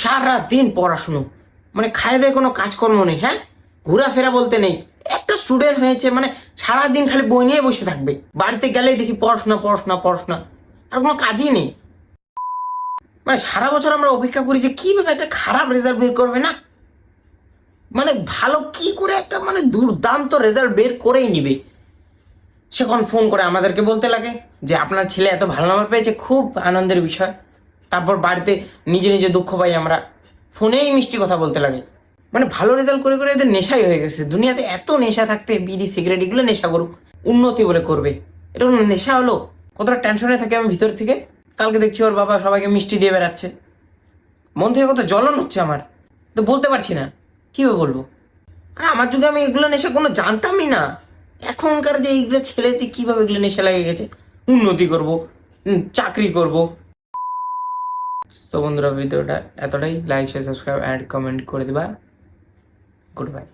সারা দিন পড়াশুনো, মানে খায় দেয় কোনো কাজকর্ম নেই। হ্যাঁ, ঘোরাফেরা বলতে নেই। একটা স্টুডেন্ট হয়েছে মানে সারাদিন খালি বই নিয়ে বসে থাকবে, বাড়িতে গেলেই দেখি পড়াশোনা পড়াশোনা পড়াশোনা, আর কোনো কাজই নেই। মানে সারা বছর আমরা অপেক্ষা করি যে কিভাবে একটা খারাপ রেজাল্ট বের করবে না, মানে ভালো কি করে একটা মানে দুর্দান্ত রেজাল্ট বের করেই নিবে। সে কখন ফোন করে আমাদেরকে বলতে লাগে যে আপনার ছেলে এত ভালো নাম্বার পেয়েছে, খুব আনন্দের বিষয়। তারপর বাড়িতে নিজে নিজে দুঃখ পাই আমরা, ফোনেই মিষ্টি কথা বলতে লাগে। মানে ভালো রেজাল্ট করে করে এদের নেশাই হয়ে গেছে। দুনিয়াতে এত নেশা থাকতে বিড়ি সিগারেট এগুলো নেশা করুক, উন্নতি বলে করবে, এটা কোনো নেশা হলো? কতটা টেনশনে থাকে আমি ভিতর থেকে। কালকে দেখছি ওর বাবা সবাইকে মিষ্টি দিয়ে বেড়াচ্ছে, মন থেকে কত জ্বলন হচ্ছে আমার, তো বলতে পারছি না কীভাবে বলবো। আর আমার যুগে আমি এগুলো নেশা কোনো জানতামই না। এখনকার যে এইগুলো ছেলে যে কীভাবে এগুলো নেশা লেগে গেছে, উন্নতি করব, চাকরি করব। তো বন্ধুরা ভিডিওটা এতটাই, like share subscribe add comment করে দেবা। Good by.